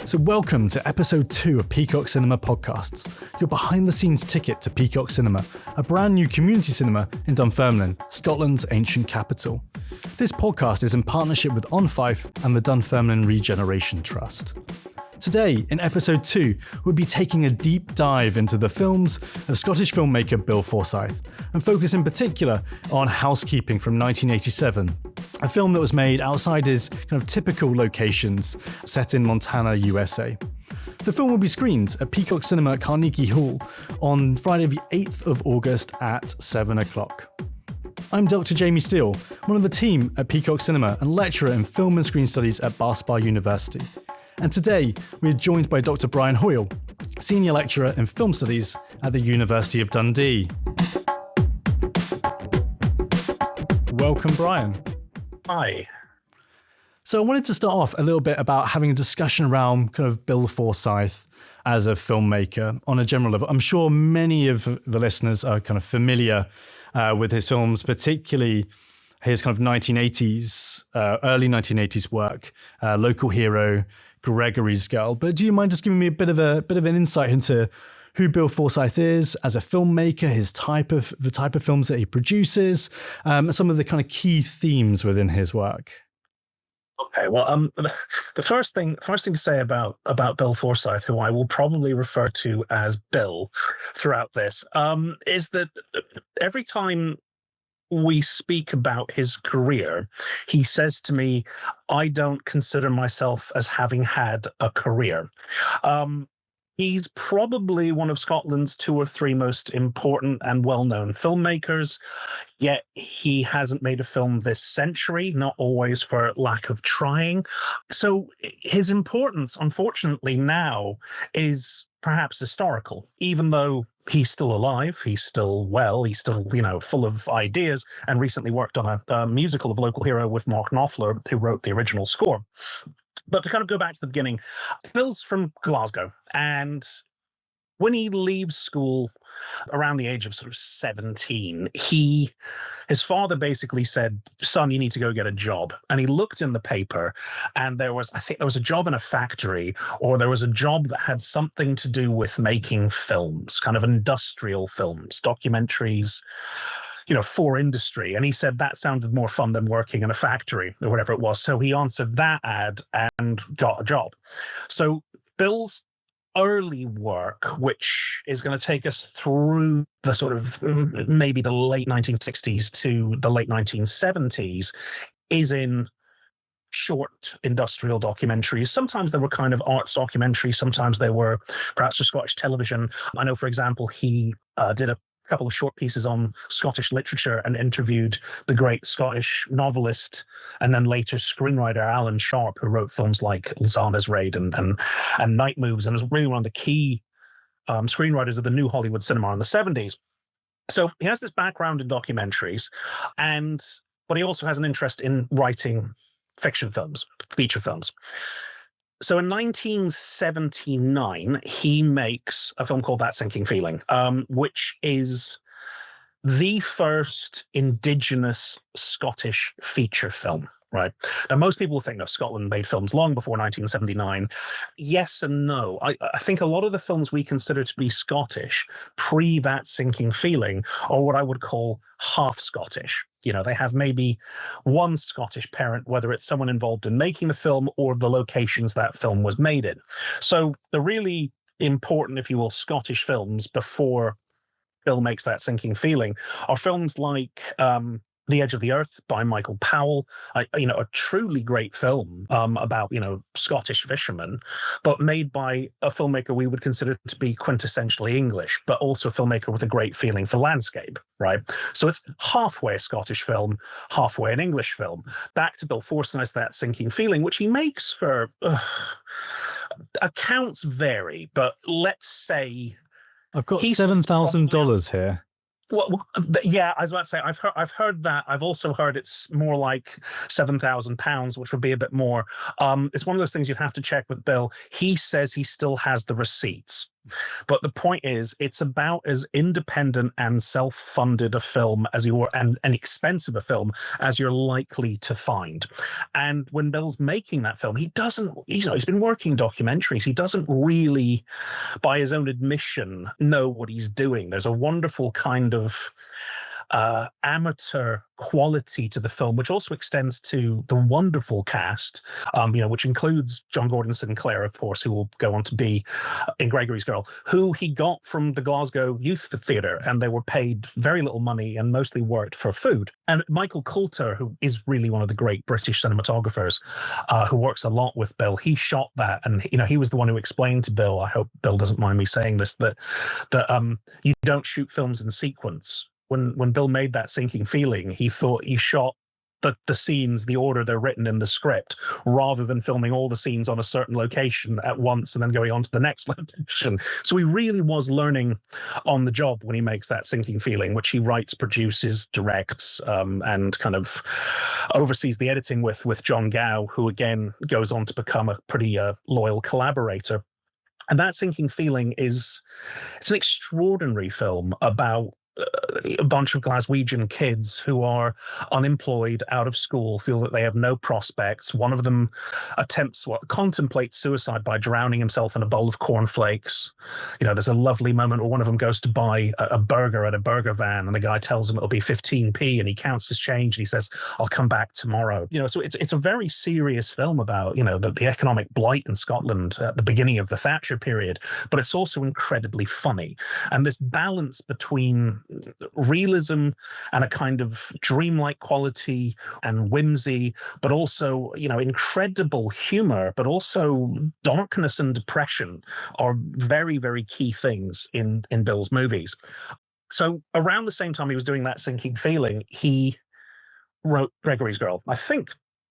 So welcome to episode 2 of Peacock Cinema Podcasts, your behind-the-scenes ticket to Peacock Cinema, a brand new community cinema in Dunfermline, Scotland's ancient capital. This podcast is in partnership with On Fife and the Dunfermline Regeneration Trust. Today, in episode 2, we'll be taking a deep dive into the films of Scottish filmmaker Bill Forsyth, and focus in particular on Housekeeping from 1987, a film that was made outside his kind of typical locations, set in Montana, USA. The film will be screened at Peacock Cinema at Carnegie Hall on Friday the 8th of August at 7 o'clock. I'm Dr Jamie Steele, one of the team at Peacock Cinema and lecturer in film and screen studies at Bar University. And today, we are joined by Dr Brian Hoyle, senior lecturer in film studies at the University of Dundee. Welcome, Brian. Hi. So I wanted to start off a little bit about having a discussion around kind of Bill Forsyth as a filmmaker on a general level. I'm sure many of the listeners are kind of familiar with his films, particularly his kind of 1980s, early 1980s work, Local Hero, Gregory's Girl. But do you mind just giving me a bit of an insight into who Bill Forsyth is as a filmmaker, the type of films that he produces, some of the kind of key themes within his work? Okay, well, the first thing to say about Bill Forsyth, who I will probably refer to as Bill throughout this, is that every time we speak about his career, he says to me, I don't consider myself as having had a career. He's probably one of Scotland's 2 or 3 most important and well-known filmmakers, yet he hasn't made a film this century, not always for lack of trying. So his importance, unfortunately, now is perhaps historical, even though he's still alive, he's still well, he's still, full of ideas, and recently worked on a musical of Local Hero with Mark Knopfler, who wrote the original score. But to kind of go back to the beginning, Bill's from Glasgow, and when he leaves school around the age of sort of 17, his father basically said, son, you need to go get a job. And he looked in the paper, and there was a job in a factory, or there was a job that had something to do with making films, kind of industrial films, documentaries, for industry. And he said that sounded more fun than working in a factory or whatever it was. So he answered that ad and got a job. So Bill's early work, which is going to take us through the sort of maybe the late 1960s to the late 1970s, is in short industrial documentaries. Sometimes they were kind of arts documentaries. Sometimes they were perhaps for Scottish television. I know, for example, he did a couple of short pieces on Scottish literature and interviewed the great Scottish novelist and then later screenwriter Alan Sharp, who wrote films like Lizana's Raid and Night Moves, and was really one of the key screenwriters of the new Hollywood cinema in the 70s. So he has this background in documentaries, but he also has an interest in writing fiction films, feature films. So in 1979, he makes a film called That Sinking Feeling, which is the first Indigenous Scottish feature film, right? Now, most people think that Scotland made films long before 1979. Yes and no. I think a lot of the films we consider to be Scottish pre That Sinking Feeling are what I would call half Scottish. They have maybe one Scottish parent, whether it's someone involved in making the film or the locations that film was made in. So the really important, if you will, Scottish films before Bill makes That Sinking Feeling are films like The Edge of the Earth by Michael Powell, a truly great film about, Scottish fishermen, but made by a filmmaker we would consider to be quintessentially English, but also a filmmaker with a great feeling for landscape, right? So it's halfway a Scottish film, halfway an English film. Back to Bill Forsyth's That Sinking Feeling, which he makes for, accounts vary, but let's say... I've got $7,000 here. Well, yeah, I was about to say, I've heard that. I've also heard it's more like £7,000, which would be a bit more. It's one of those things you'd have to check with Bill. He says he still has the receipts. But the point is, it's about as independent and self-funded a film as and expensive a film as you're likely to find. And when Bill's making that film, he doesn't, he's been working documentaries. He doesn't really, by his own admission, know what he's doing. There's a wonderful kind of amateur quality to the film, which also extends to the wonderful cast, which includes John Gordon Sinclair, of course, who will go on to be in Gregory's Girl, who he got from the Glasgow Youth Theatre, and they were paid very little money and mostly worked for food. And Michael Coulter, who is really one of the great British cinematographers, who works a lot with Bill, he shot that, and he was the one who explained to Bill, I hope Bill doesn't mind me saying this, that you don't shoot films in sequence. When Bill made that Sinking Feeling, he thought he shot the scenes, the order they're written in the script, rather than filming all the scenes on a certain location at once and then going on to the next location. So he really was learning on the job when he makes that Sinking Feeling, which he writes, produces, directs, and kind of oversees the editing with John Gow, who again goes on to become a pretty loyal collaborator. And that Sinking Feeling it's an extraordinary film about a bunch of Glaswegian kids who are unemployed, out of school, feel that they have no prospects. One of them contemplates suicide by drowning himself in a bowl of cornflakes. There's a lovely moment where one of them goes to buy a burger at a burger van, and the guy tells him it'll be 15p, and he counts his change, and he says, "I'll come back tomorrow." So it's a very serious film about, the economic blight in Scotland at the beginning of the Thatcher period, but it's also incredibly funny. And this balance between realism and a kind of dreamlike quality and whimsy, but also, incredible humor, but also darkness and depression are very, very key things in Bill's movies. So around the same time he was doing that Sinking Feeling, he wrote Gregory's Girl. I think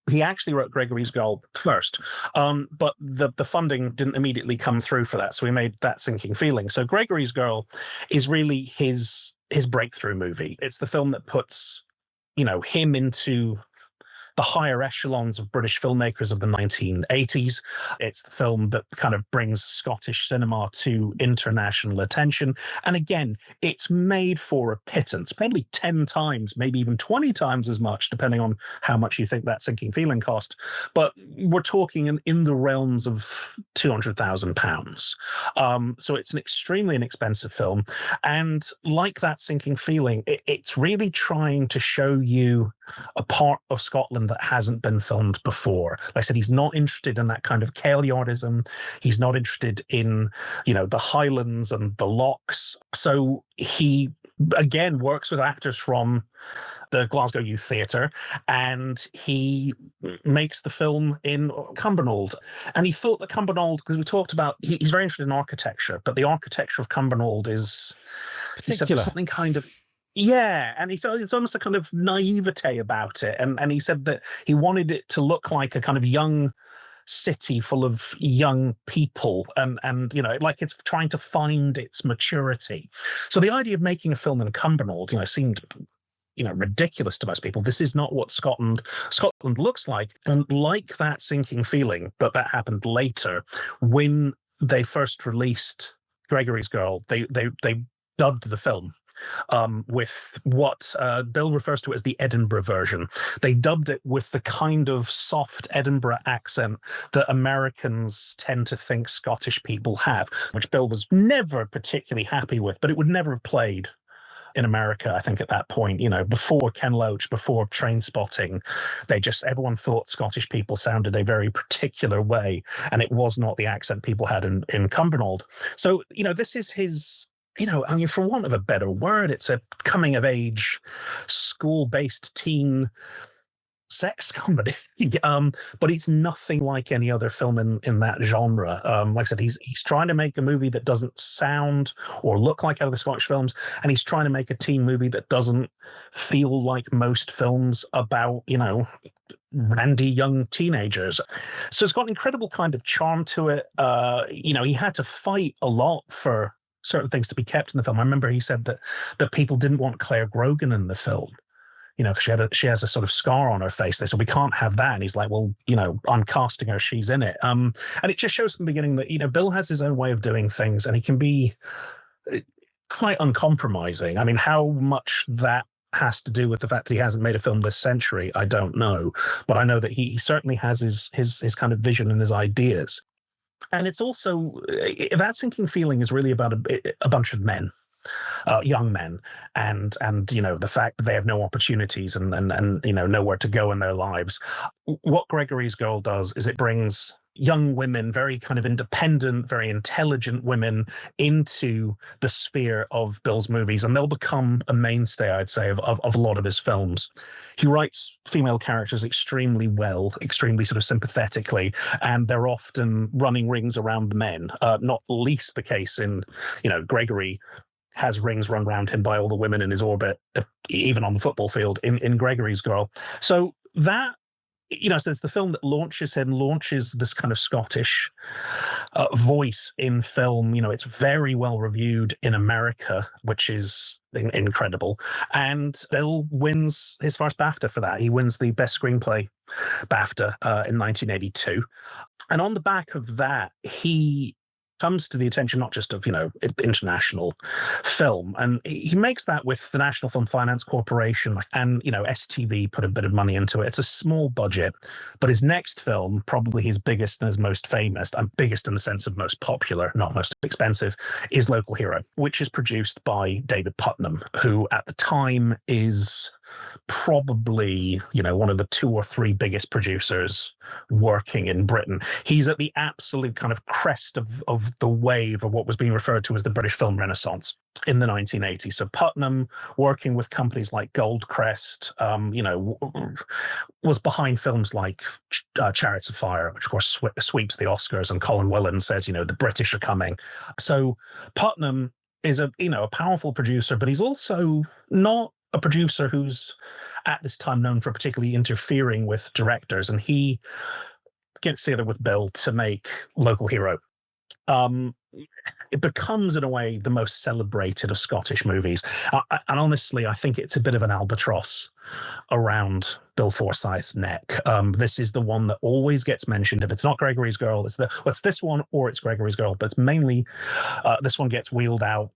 he actually wrote Gregory's Girl first, but the funding didn't immediately come through for that, so he made that Sinking Feeling. So Gregory's Girl is really his breakthrough movie. It's the film that puts, him into the higher echelons of British filmmakers of the 1980s. It's the film that kind of brings Scottish cinema to international attention. And again, it's made for a pittance, probably 10 times, maybe even 20 times as much, depending on how much you think that Sinking Feeling cost. But we're talking in the realms of £200,000. So it's an extremely inexpensive film. And like that Sinking Feeling, it's really trying to show you a part of Scotland that hasn't been filmed before. Like I said, he's not interested in that kind of Kailyardism. He's not interested in, the Highlands and the Lochs. So he, again, works with actors from the Glasgow Youth Theatre, and he makes the film in Cumbernauld. And he thought that Cumbernauld, because we talked about, he's very interested in architecture, but the architecture of Cumbernauld is particular. Something kind of, yeah, and he said it's almost a kind of naivete about it. And he said that he wanted it to look like a kind of young city full of young people and like it's trying to find its maturity. So the idea of making a film in Cumbernauld, seemed ridiculous to most people. This is not what Scotland looks like. And like that Sinking Feeling, but that happened later, when they first released Gregory's Girl, they dubbed the film with what Bill refers to as the Edinburgh version. They dubbed it with the kind of soft Edinburgh accent that Americans tend to think Scottish people have, which Bill was never particularly happy with, but it would never have played in America, I think, at that point. Before Ken Loach, before Trainspotting, everyone thought Scottish people sounded a very particular way, and it was not the accent people had in Cumbernauld. So, this is his, for want of a better word, it's a coming-of-age, school-based teen sex comedy. But it's nothing like any other film in that genre. Like I said, he's trying to make a movie that doesn't sound or look like other Scottish films, and he's trying to make a teen movie that doesn't feel like most films about, randy young teenagers. So it's got an incredible kind of charm to it. He had to fight a lot for certain things to be kept in the film. I remember he said that people didn't want Claire Grogan in the film. because she has a sort of scar on her face. They said, we can't have that. And he's like, well, I'm casting her. She's in it. And it just shows from the beginning that, Bill has his own way of doing things, and he can be quite uncompromising. I mean, how much that has to do with the fact that he hasn't made a film this century, I don't know. But I know that he certainly has his kind of vision and his ideas. And it's also, That Sinking Feeling is really about a bunch of men. Young men, and the fact that they have no opportunities and nowhere to go in their lives. What Gregory's Girl does is it brings young women, very kind of independent, very intelligent women, into the sphere of Bill's movies, and they'll become a mainstay, I'd say, of a lot of his films. He writes female characters extremely well, extremely sort of sympathetically, and they're often running rings around the men. Not least the case in, Gregory has rings run around him by all the women in his orbit, even on the football field in Gregory's Girl. So that, so it's the film that launches this kind of Scottish voice in film. It's very well reviewed in America, which is incredible. And Bill wins his first BAFTA for that. He wins the Best Screenplay BAFTA in 1982. And on the back of that, he comes to the attention not just of, international film. And he makes that with the National Film Finance Corporation, and, STV put a bit of money into it. It's a small budget, but his next film, probably his biggest and his most famous, and biggest in the sense of most popular, not most expensive, is Local Hero, which is produced by David Putnam, who at the time is probably, one of the 2 or 3 biggest producers working in Britain. He's at the absolute kind of crest of the wave of what was being referred to as the British film renaissance in the 1980s. So Putnam, working with companies like Goldcrest, was behind films like Chariots of Fire, which of course sweeps the Oscars, and Colin Willan says, the British are coming. So Putnam is a powerful producer, but he's also not a producer who's at this time known for particularly interfering with directors, and he gets together with Bill to make Local Hero. It becomes, in a way, the most celebrated of Scottish movies. And honestly, I think it's a bit of an albatross around Bill Forsyth's neck. This is the one that always gets mentioned. If it's not Gregory's Girl, it's this one or it's Gregory's Girl, but it's mainly this one gets wheeled out.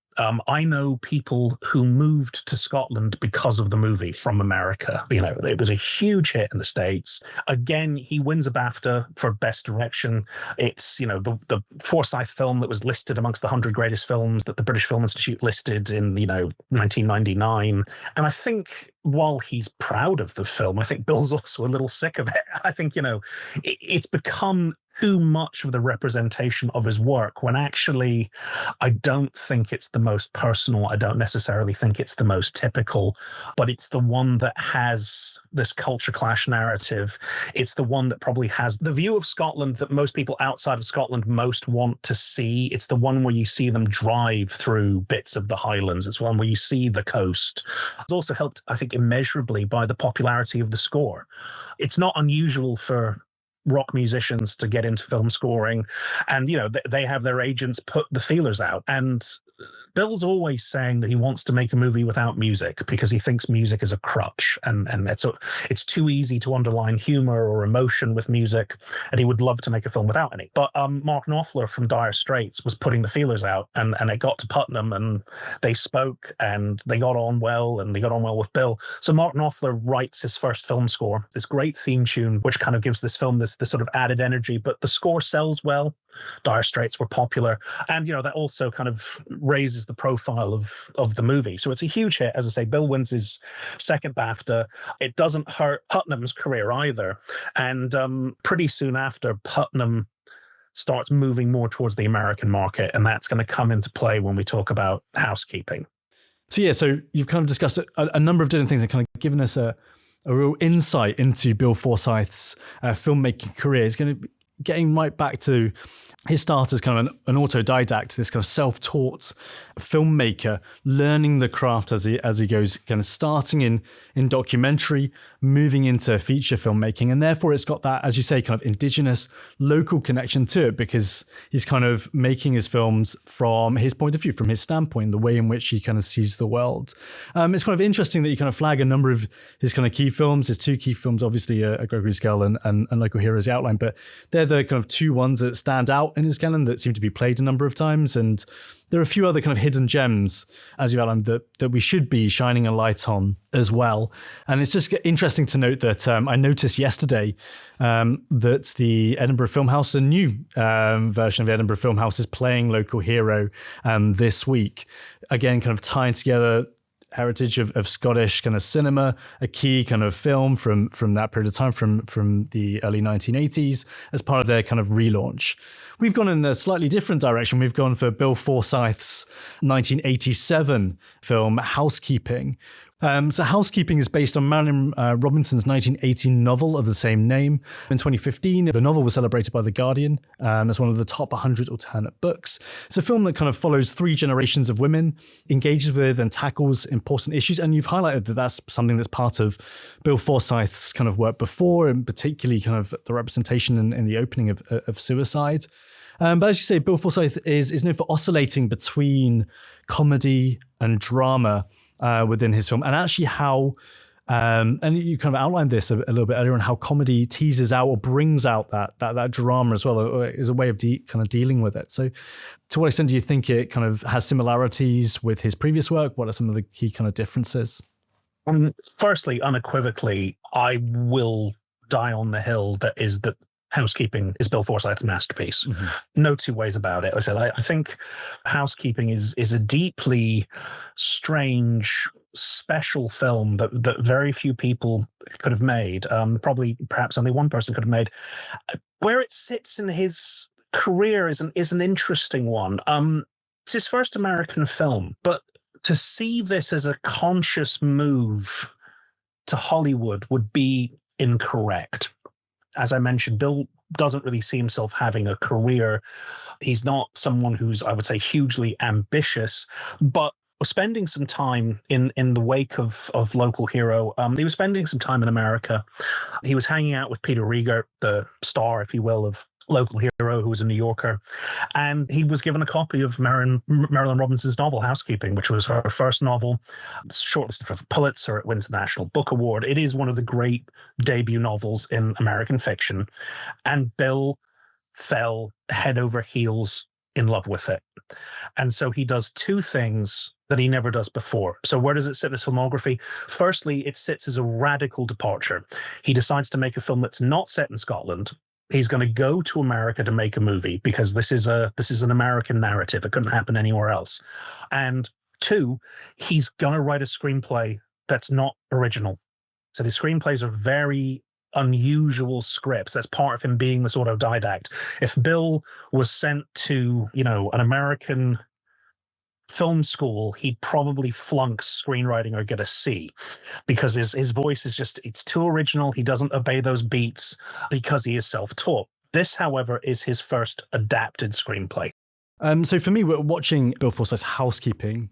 I know people who moved to Scotland because of the movie from America. It was a huge hit in the States. Again, he wins a BAFTA for Best Direction. It's, the Forsyth film that was listed amongst the 100 greatest films that the British Film Institute listed in, 1999. And I think while he's proud of the film, I think Bill's also a little sick of it. I think, it's become too much of the representation of his work, when actually I don't think it's the most personal. I don't necessarily think it's the most typical, but it's the one that has this culture clash narrative. It's the one that probably has the view of Scotland that most people outside of Scotland most want to see. It's the one where you see them drive through bits of the Highlands. It's one where you see the coast. It's also helped, I think, immeasurably by the popularity of the score. It's not unusual for rock musicians to get into film scoring, and they have their agents put the feelers out, and Bill's always saying that he wants to make a movie without music because he thinks music is a crutch, and it's too easy to underline humor or emotion with music, and he would love to make a film without any. But Mark Knopfler from Dire Straits was putting the feelers out, and it got to Putnam, and they spoke, and they got on well, and they got on well with Bill. So Mark Knopfler writes his first film score, this great theme tune, which kind of gives this film this sort of added energy, but the score sells well. Dire Straits were popular, and that also kind of raises the profile of the movie. So it's a huge hit. As I say, Bill wins his second BAFTA. It doesn't hurt Putnam's career either, and pretty soon after, Putnam starts moving more towards the American market, and that's going to come into play when we talk about Housekeeping. So you've kind of discussed a number of different things and kind of given us a real insight into Bill Forsyth's filmmaking career. It's going to getting right back to his start as kind of an autodidact, this kind of self-taught filmmaker, learning the craft as he goes, kind of starting in documentary, moving into feature filmmaking. And therefore it's got that, as you say, kind of indigenous, local connection to it, because he's kind of making his films from his point of view, from his standpoint, the way in which he kind of sees the world. It's kind of interesting that you kind of flag a number of his kind of key films. His two key films, obviously, A Gregory's Girl and Local Heroes Outline, but they're the kind of two ones that stand out in his canon that seem to be played a number of times. And there are a few other kind of hidden gems, as you outlined, that we should be shining a light on as well. And it's just interesting to note that I noticed yesterday that the Edinburgh Film House, a new version of the Edinburgh Film House, is playing Local Hero this week. Again, kind of tying together heritage of Scottish kind of cinema, a key kind of film from that period of time, from the early 1980s, as part of their kind of relaunch. We've gone in a slightly different direction. We've gone for Bill Forsyth's 1987 film, Housekeeping. So Housekeeping is based on Marilyn Robinson's 1918 novel of the same name. In 2015, the novel was celebrated by The Guardian as one of the top 100 alternate books. It's a film that kind of follows three generations of women, engages with and tackles important issues. And you've highlighted that that's something that's part of Bill Forsyth's kind of work before, and particularly kind of the representation in the opening of suicide. But as you say, Bill Forsyth is known for oscillating between comedy and drama within his film, and actually how, and you kind of outlined this a little bit earlier, on how comedy teases out or brings out that drama as well, or is a way of kind of dealing with it. So to what extent do you think it kind of has similarities with his previous work? What are some of the key kind of differences? Firstly, unequivocally, I will die on the hill that Housekeeping is Bill Forsyth's masterpiece. Mm-hmm. No two ways about it. I think Housekeeping is a deeply strange, special film that very few people could have made. Perhaps only one person could have made. Where it sits in his career is an interesting one. It's his first American film, but to see this as a conscious move to Hollywood would be incorrect. As I mentioned, Bill doesn't really see himself having a career. He's not someone who's, I would say, hugely ambitious, but was spending some time in the wake of Local Hero. He was spending some time in America. He was hanging out with Peter Rieger, the star, if you will, of Local Hero, who was a New Yorker. And he was given a copy of Marilyn Robinson's novel, Housekeeping, which was her first novel. It's shortlisted for Pulitzer. It wins the National Book Award. It is one of the great debut novels in American fiction. And Bill fell head over heels in love with it. And so he does two things that he never does before. So where does it sit in his filmography? Firstly, it sits as a radical departure. He decides to make a film that's not set in Scotland. He's going to go to America to make a movie because this is an American narrative. It couldn't happen anywhere else. And two, he's going to write a screenplay that's not original. So his screenplays are very unusual scripts. That's part of him being this autodidact. If Bill was sent to, an American film school, he'd probably flunk screenwriting or get a C, because his voice is just, it's too original. He doesn't obey those beats because he is self-taught. This, however, is his first adapted screenplay. So for me, we're watching Bill Forsyth's Housekeeping.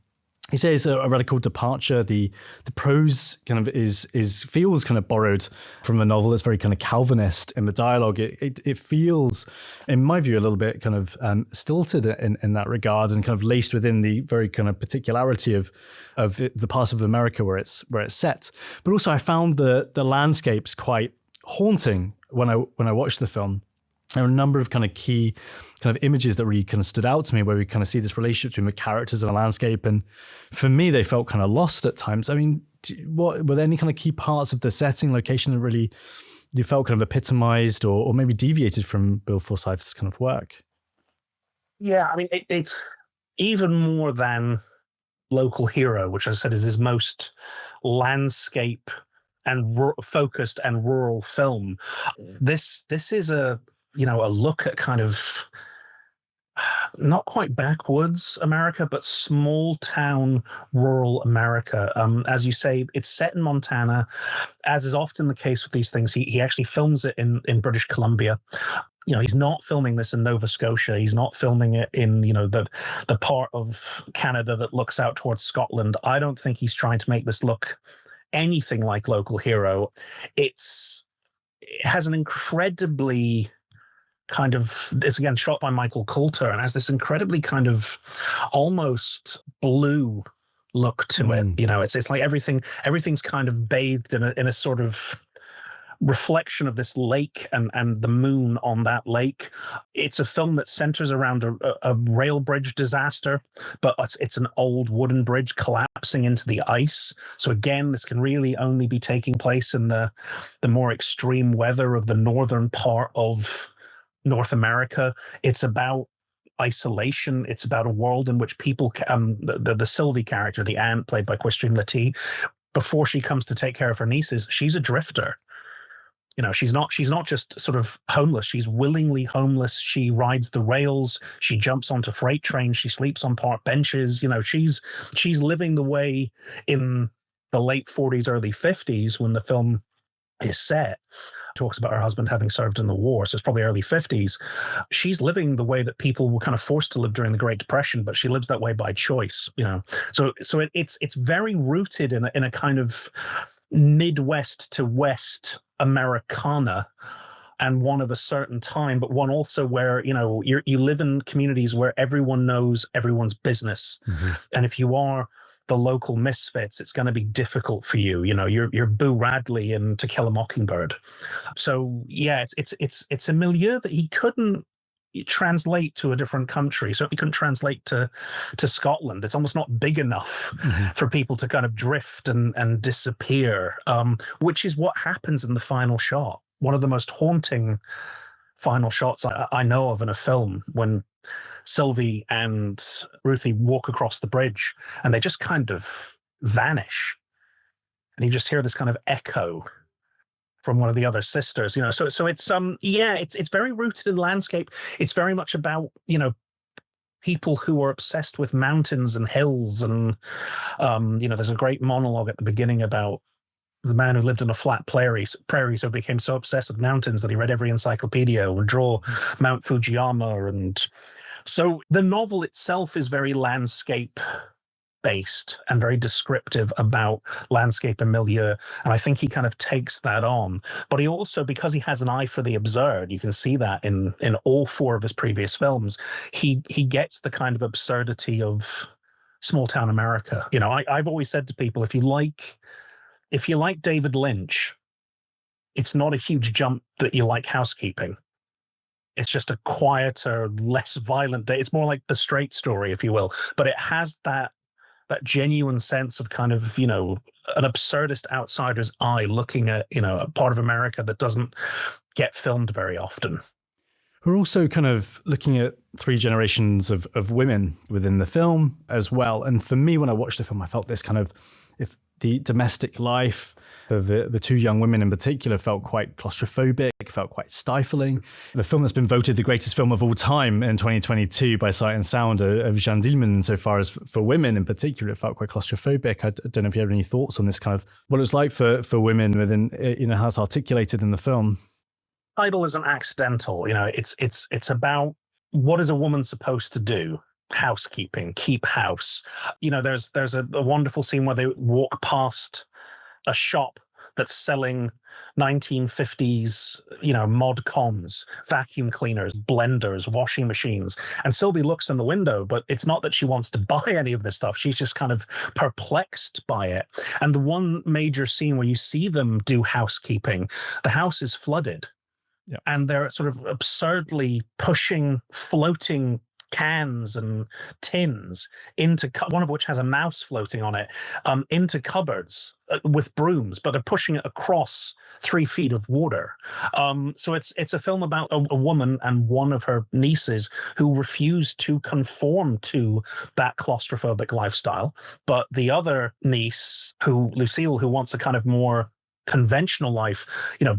He says a radical departure. The prose kind of feels kind of borrowed from a novel. It's very kind of Calvinist in the dialogue. It feels, in my view, a little bit kind of stilted in that regard, and kind of laced within the very kind of particularity of the part of America where it's set. But also, I found the landscapes quite haunting when I watched the film. There are a number of kind of key kind of images that really kind of stood out to me, where we kind of see this relationship between the characters and the landscape. And for me, they felt kind of lost at times. I mean, were there any kind of key parts of the setting, location that really you felt kind of epitomized or maybe deviated from Bill Forsyth's kind of work? Yeah, I mean, it's even more than Local Hero, which, as I said, is his most landscape and focused and rural film. This is a look at kind of not quite backwoods America, but small town rural America. As you say, it's set in Montana. As is often the case with these things, he actually films it in British Columbia. he's not filming this in Nova Scotia. He's not filming it in, the part of Canada that looks out towards Scotland. I don't think he's trying to make this look anything like Local Hero. It has an incredibly it's again shot by Michael Coulter and has this incredibly kind of almost blue look to it. It's like everything's kind of bathed in a sort of reflection of this lake and the moon on that lake. It's a film that centers around a rail bridge disaster, but it's an old wooden bridge collapsing into the ice. So again, this can really only be taking place in the more extreme weather of the northern part of North America. It's about isolation. It's about a world in which people, the Sylvie character, the aunt played by Christine Lattie, before she comes to take care of her nieces, she's a drifter. She's not just sort of homeless. She's willingly homeless. She rides the rails. She jumps onto freight trains. She sleeps on park benches. She's living the way in the late 40s, early 50s when the film is set. Talks about her husband having served in the war, so it's probably early 50s. She's living the way that people were kind of forced to live during the Great Depression, but she lives that way by choice. So it's very rooted in a kind of Midwest to West Americana, and one of a certain time, but one also where you live in communities where everyone knows everyone's business, and if you are the local misfits, it's going to be difficult for you. You're Boo Radley in To Kill a Mockingbird. So yeah, it's a milieu that he couldn't translate to a different country. So he couldn't translate to Scotland. It's almost not big enough for people to kind of drift and disappear, which is what happens in the final shot. One of the most haunting final shots I know of in a film, when Sylvie and Ruthie walk across the bridge and they just kind of vanish. And you just hear this kind of echo from one of the other sisters, so it's very rooted in landscape. It's very much about, people who are obsessed with mountains and hills. And, there's a great monologue at the beginning about the man who lived in a flat prairie, so became so obsessed with mountains that he read every encyclopedia and would draw Mount Fujiyama. And so the novel itself is very landscape based and very descriptive about landscape and milieu. And I think he kind of takes that on. But he also, because he has an eye for the absurd, you can see that in all four of his previous films, he gets the kind of absurdity of small town America. I've always said to people, if you like David Lynch, it's not a huge jump that you like Housekeeping. It's just a quieter, less violent day. It's more like The Straight Story, if you will. But it has that genuine sense of kind of, an absurdist outsider's eye looking at, a part of America that doesn't get filmed very often. We're also kind of looking at three generations of women within the film as well. And for me, when I watched the film, I felt this kind of, if the domestic life of the two young women in particular felt quite claustrophobic, felt quite stifling. The film that's been voted the greatest film of all time in 2022 by Sight and Sound of Jeanne Dielman, so far as for women in particular, it felt quite claustrophobic. I don't know if you have any thoughts on this kind of, what it was like for women within, how it's articulated in the film. Title isn't accidental. It's about what is a woman supposed to do? Housekeeping, keep house. There's a wonderful scene where they walk past a shop that's selling 1950s, mod cons, vacuum cleaners, blenders, washing machines. And Sylvie looks in the window, but it's not that she wants to buy any of this stuff. She's just kind of perplexed by it. And the one major scene where you see them do housekeeping, the house is flooded. Yeah. And they're sort of absurdly pushing floating cans and tins into one of which has a mouse floating on it, into cupboards with brooms, but they're pushing it across 3 feet of water. So it's a film about a woman and one of her nieces who refuse to conform to that claustrophobic lifestyle. But the other niece, Lucille, who wants a kind of more conventional life,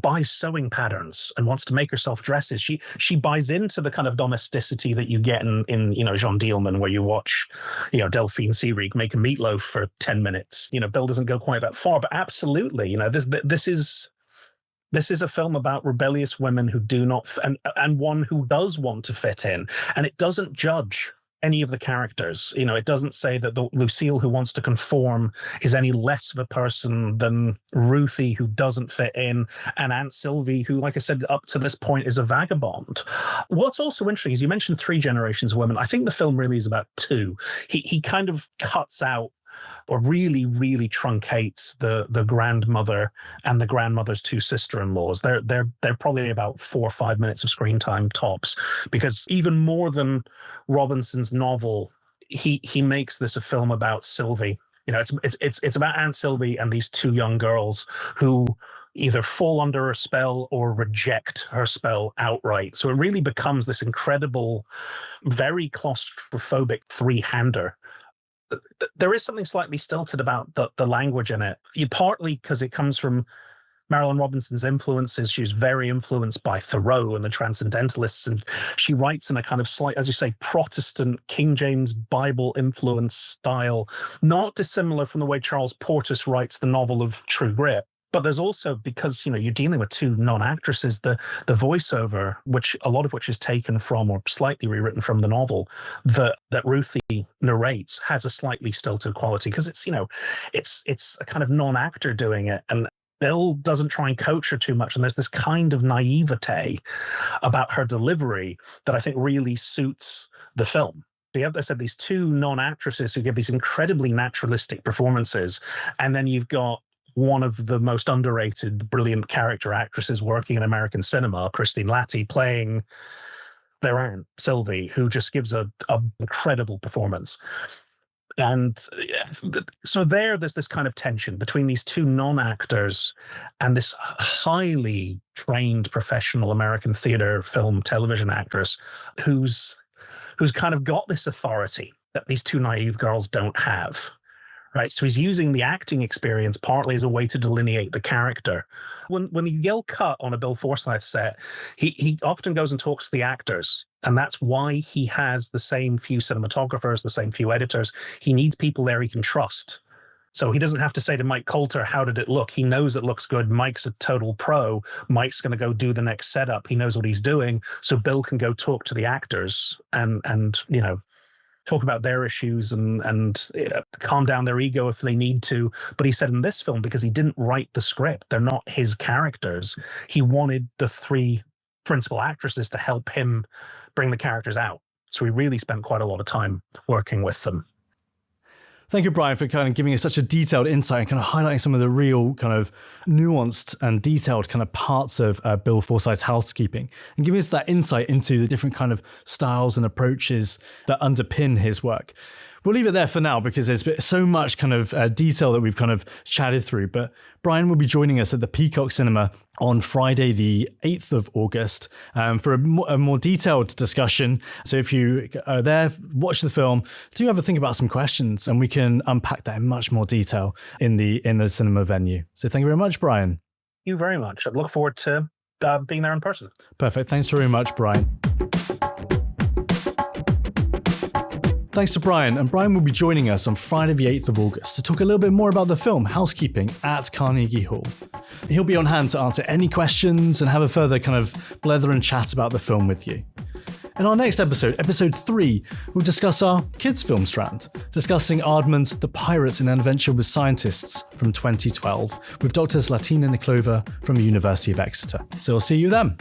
buys sewing patterns and wants to make herself dresses. She buys into the kind of domesticity that you get in Jeanne Dielman, where you watch, Delphine Seyrig make a meatloaf for 10 minutes. Bill doesn't go quite that far, but absolutely, this This is a film about rebellious women who do not, and one who does want to fit in. And it doesn't judge any of the characters. You know, it doesn't say that the Lucille who wants to conform is any less of a person than Ruthie who doesn't fit in, and Aunt Sylvie who, like I said, up to this point is a vagabond. What's also interesting is you mentioned 3 generations of women. I think the film really is about 2. He kind of cuts out or really, really truncates the grandmother and the grandmother's 2 sister-in-laws. They're probably about 4 or 5 minutes of screen time tops, because even more than Robinson's novel, he makes this a film about Sylvie. You know, it's about Aunt Sylvie and these 2 young girls who either fall under her spell or reject her spell outright. So it really becomes this incredible, very claustrophobic 3-hander. There is something slightly stilted about the language in it. Partly because it comes from Marilyn Robinson's influences. She's very influenced by Thoreau and the Transcendentalists, and she writes in a kind of slight, as you say, Protestant King James Bible influence style, not dissimilar from the way Charles Portis writes the novel of True Grit. But there's also, because, you know, you're dealing with 2 non-actresses, the voiceover, which a lot of which is taken from or slightly rewritten from the novel that Ruthie narrates, has a slightly stilted quality, because it's, you know, it's a kind of non-actor doing it, and Bill doesn't try and coach her too much, and there's this kind of naivete about her delivery that I think really suits the film. You have, as I said, these 2 non-actresses who give these incredibly naturalistic performances, and then you've got one of the most underrated, brilliant character actresses working in American cinema, Christine Latty, playing their Aunt Sylvie, who just gives a incredible performance. And so there's this kind of tension between these 2 non-actors and this highly trained professional American theater, film, television actress who's kind of got this authority that these 2 naive girls don't have. Right, so he's using the acting experience partly as a way to delineate the character. When you yell cut on a Bill Forsyth set, he often goes and talks to the actors, and that's why he has the same few cinematographers, the same few editors. He needs people there he can trust. So he doesn't have to say to Mike Coulter, how did it look? He knows it looks good. Mike's a total pro. Mike's going to go do the next setup. He knows what he's doing. So Bill can go talk to the actors and you know, talk about their issues and calm down their ego if they need to. But he said in this film, because he didn't write the script, they're not his characters, he wanted the 3 principal actresses to help him bring the characters out. So he really spent quite a lot of time working with them. Thank you, Brian, for kind of giving us such a detailed insight and kind of highlighting some of the real kind of nuanced and detailed kind of parts of Bill Forsyth's Housekeeping, and giving us that insight into the different kind of styles and approaches that underpin his work. We'll leave it there for now because there's so much kind of detail that we've kind of chatted through. But Brian will be joining us at the Peacock Cinema on Friday, the 8th of August, for a more detailed discussion. So if you are there, watch the film, do have a think about some questions, and we can unpack that in much more detail in the cinema venue. So thank you very much, Brian. Thank you very much. I look forward to being there in person. Perfect. Thanks very much, Brian. Thanks to Brian, and Brian will be joining us on Friday the 8th of August to talk a little bit more about the film Housekeeping at Carnegie Hall. He'll be on hand to answer any questions and have a further kind of blether and chat about the film with you. In our next episode, episode 3, we'll discuss our kids' film strand, discussing Aardman's The Pirates in an Adventure with Scientists from 2012 with Drs. Latina Niklova from the University of Exeter. So I'll see you then.